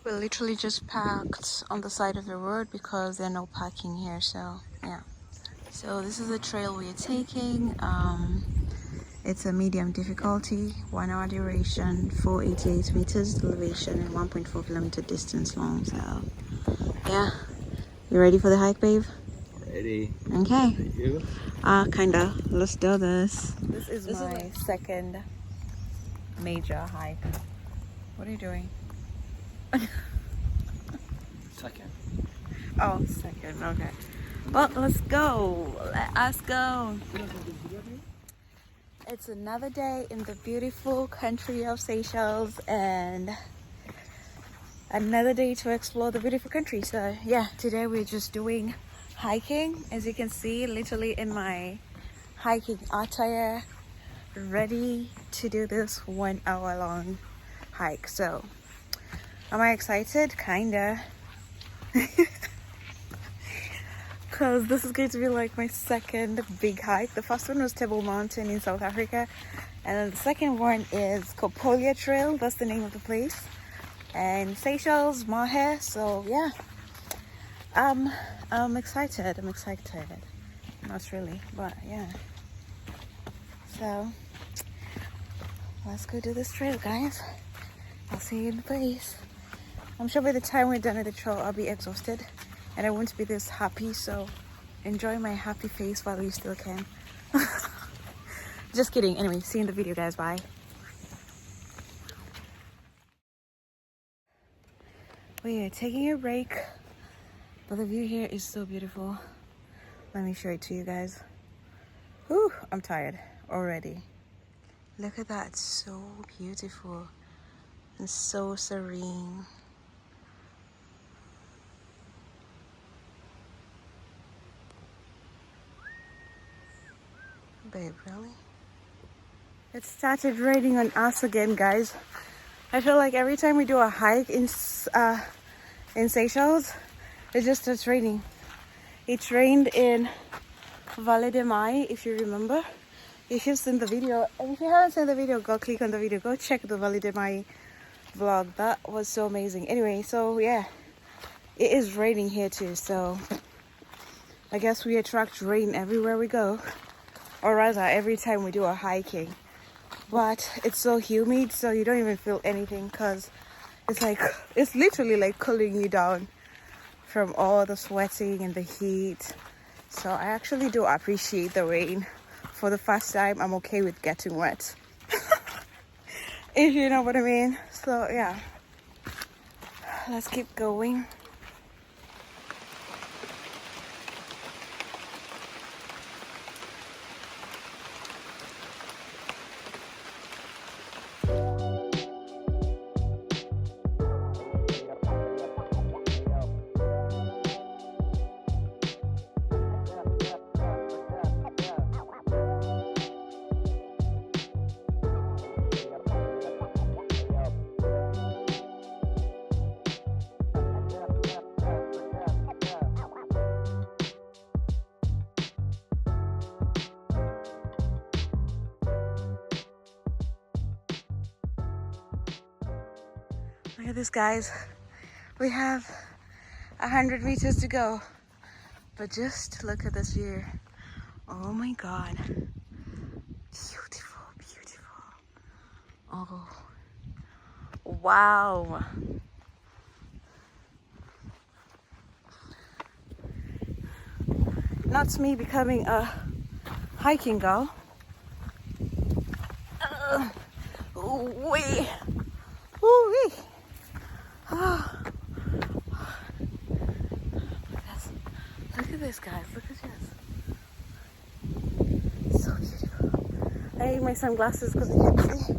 We literally just parked on the side of the road because there are no parking here, so yeah. So this is the trail we are taking. It's a medium difficulty, 1 hour duration, 488 meters elevation, and 1.4 kilometer distance long. So yeah, you ready for the hike, babe? Ready. Okay. You? Kinda. Let's do this. This is my second major hike. What are you doing? Second. Oh, second. Okay. Well, let's go. Let us go. It's another day in the beautiful country of Seychelles and another day to explore the beautiful country. So yeah, today we're just doing hiking. As you can see, literally in my hiking attire, ready to do this 1 hour long hike. So am I excited? Kinda. Because this is going to be like my second big hike. The first one was Table Mountain in South Africa, and then the second one is Copolia Trail. That's the name of the place, and Seychelles, Mahe. So yeah, I'm excited. Not really, but yeah. So let's go do this trail, guys. I'll see you in the place. I'm sure by the time we're done with the trail, I'll be exhausted and I won't be this happy, so enjoy my happy face while you still can. Just kidding. Anyway, see you in the video, guys. Bye. We are taking a break, but the view here is so beautiful. Let me show it to you guys. Whew, I'm tired already. Look at that. So beautiful and so serene. Babe, really? It started raining on us again, guys. I feel like every time we do a hike in Seychelles, it just starts raining. It rained in Valley de Mahe, if you remember. If you've seen the video, and if you haven't seen the video, go click on the video. Go check the Valley de Mahe vlog. That was so amazing. Anyway, so yeah, it is raining here too. So I guess we attract rain everywhere we go, or rather, every time we do a hiking. But it's so humid, so you don't even feel anything because it's literally like cooling you down from all the sweating and the heat. So I actually do appreciate the rain. For the first time, I'm okay with getting wet. If you know what I mean. So yeah, let's keep going. Look at this, guys. We have 100 meters to go, but just look at this view. Oh my God. Beautiful, beautiful. Oh, wow. Not me becoming a hiking girl. Wee. Ooh-wee. Oh. Look at this, guys. Look at this. So beautiful. I need my sunglasses because I can't see.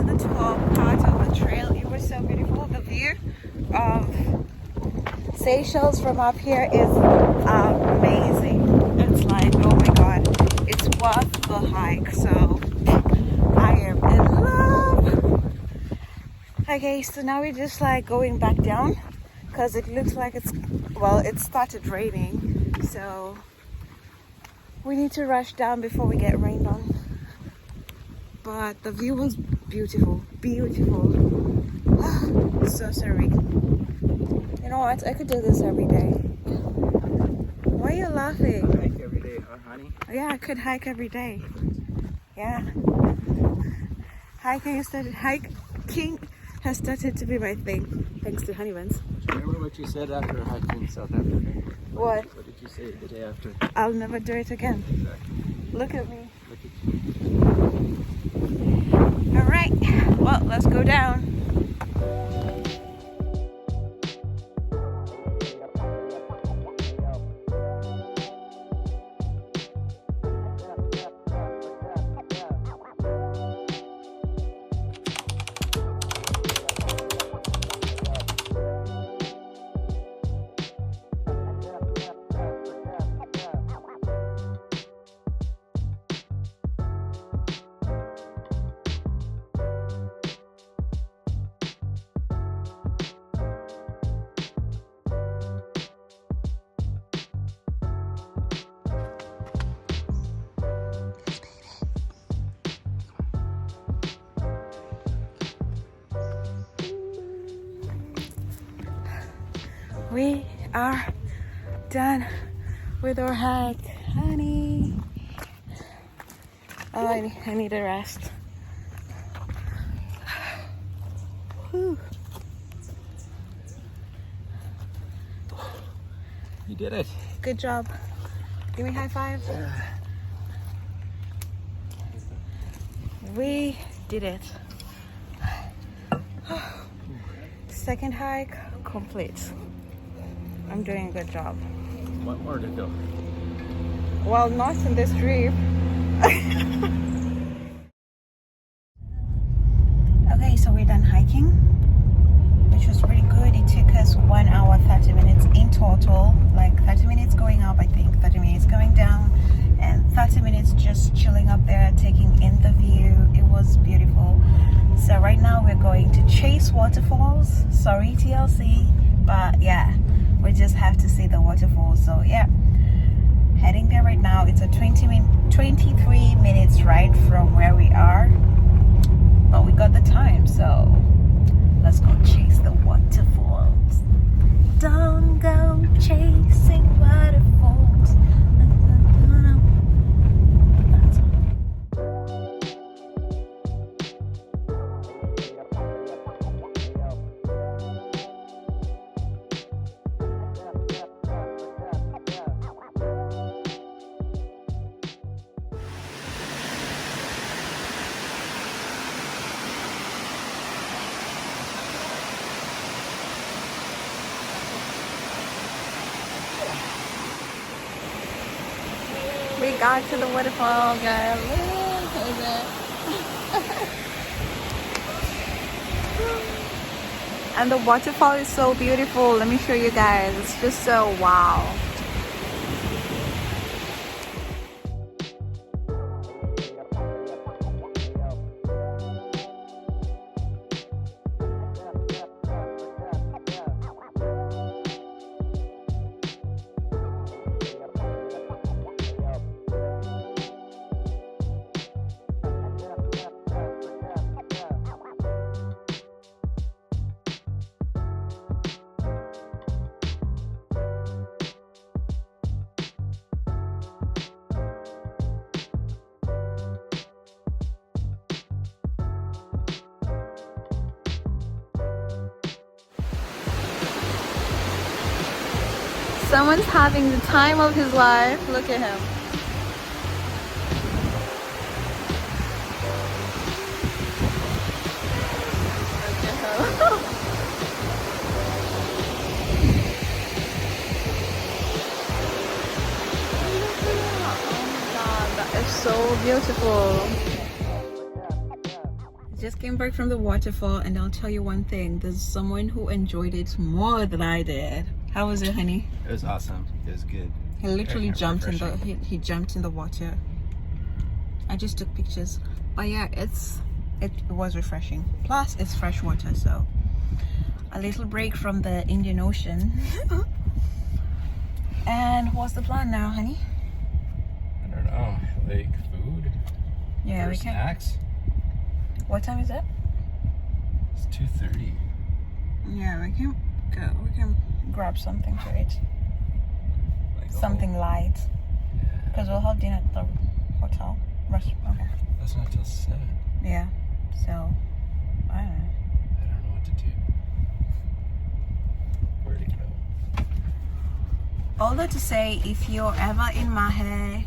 to the top part of the trail. It was so beautiful. The view of Seychelles from up here is amazing. It's like, oh my god, it's worth the hike. So I am in love. Okay, so now we're just like going back down because it looks like it started raining, so we need to rush down before we get rained on. But the view was beautiful, beautiful. So serene. You know what? I could do this every day. Why are you laughing? Hike every day, huh, honey? Yeah, I could hike every day. Yeah. Hiking has started to be my thing, thanks to honey buns. Remember what you said after hiking South Africa? What? What did you say the day after? I'll never do it again. Exactly. Look at me. Look at you. All right. Well, let's go down. We are done with our hike, honey. Oh, I need a rest. Whew. You did it. Good job. Give me a high five. We did it. Second hike complete. I'm doing a good job. What more to go? Well, not in this trip. Okay, so we're done hiking, which was pretty good. It took us 1 hour 30 minutes in total, like 30 minutes going up, I think 30 minutes going down, and 30 minutes just chilling up there taking in the view. It was beautiful. So right now we're going to Chase Waterfalls. Sorry TLC, but yeah, we just have to see the waterfalls. So yeah, heading there right now. It's a 23 minutes ride from where we are, but we got the time, so let's go chase the waterfalls. Don't go chasing waterfalls. That's all. We got to the waterfall, guys. Look at that. And the waterfall is so beautiful. Let me show you guys. It's just so wow. Someone's having the time of his life. Look at him. Look at him. Oh my god, that is so beautiful. Just Came back from the waterfall, and I'll tell you one thing. There's someone who enjoyed it more than I did. How was it, honey? It was awesome. It was good. He literally Very jumped in the refreshing. he jumped in the water. I just took pictures, but yeah, it was refreshing. Plus, it's fresh water, so a little break from the Indian Ocean. And what's the plan now, honey? I don't know. Like food? Yeah, or we can. snacks? What time is it? It's 2:30. Yeah, we can go. We can grab something to eat. Like, Something light, Yeah. because we'll have dinner at the hotel restaurant. Okay. That's not till 7. Yeah. So I don't know. I don't know what to do. Where to go? All that to say, if you're ever in Mahe,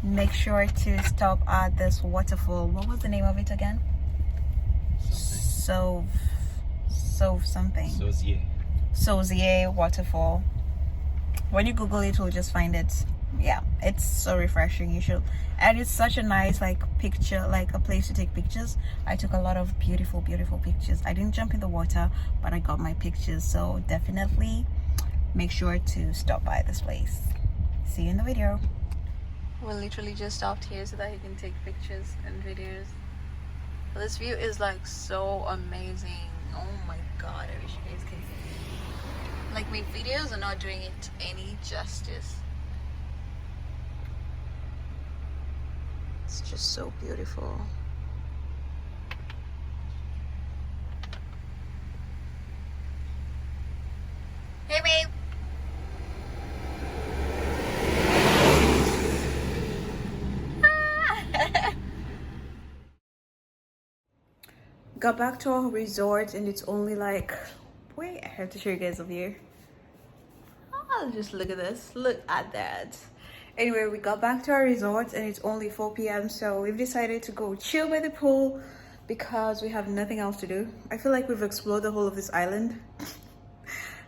make sure to stop at this waterfall. What was the name of it again? Something. Something. Sozier. Sozier waterfall. When you Google it, you'll just find it. Yeah, it's so refreshing. You should, and it's such a nice like picture, like a place to take pictures. I took a lot of beautiful pictures. I didn't jump in the water, but I got my pictures. So definitely make sure to stop by this place. See you in the video. We literally just stopped here so that he can take pictures and videos. This view is like so amazing. Oh my god, I wish you guys could see. Like, my videos are not doing it any justice. It's just so beautiful. Hey babe. Got back to our resort, and it's only like, wait, I have to show you guys a view. Oh, just look at this. Look at that. Anyway, we got back to our resort and it's only 4 p.m. So we've decided to go chill by the pool because we have nothing else to do. I feel like we've explored the whole of this island.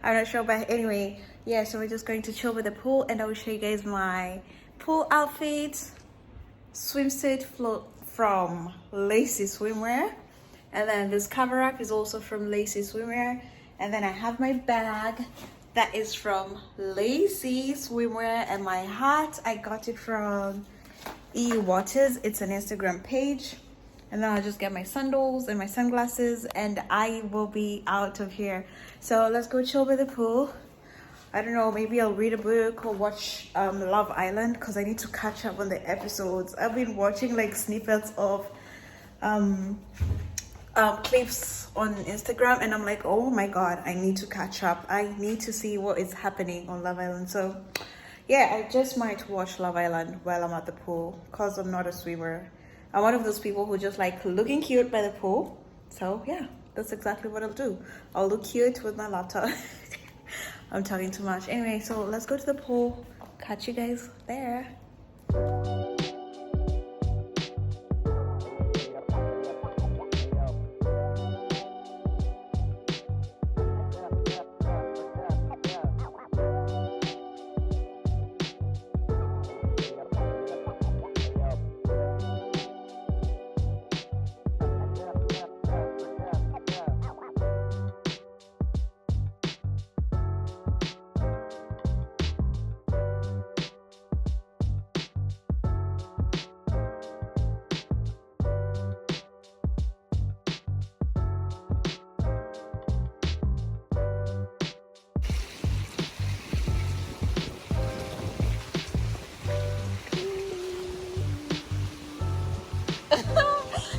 I'm not sure, but anyway, yeah, so we're just going to chill by the pool, and I will show you guys my pool outfit. Swimsuit from Lacy Swimwear, and then this cover up is also from Lacy Swimwear, and then I have my bag that is from Lacy Swimwear, and my hat, I got it from EU Waters. It's an Instagram page. And then I'll just get my sandals and my sunglasses, and I will be out of here. So let's go chill by the pool. I don't know, maybe I'll read a book or watch Love Island, because I need to catch up on the episodes. I've been watching like snippets of clips on Instagram, and I'm like, oh my god, I need to catch up. I need to see what is happening on Love Island. So yeah, I just might watch Love Island while I'm at the pool, because I'm not a swimmer. I'm one of those people who just like looking cute by the pool. So yeah, that's exactly what I'll do. I'll look cute with my laptop. I'm talking too much. Anyway, so let's go to the pool. Catch you guys there.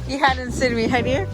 You hadn't seen me, had you?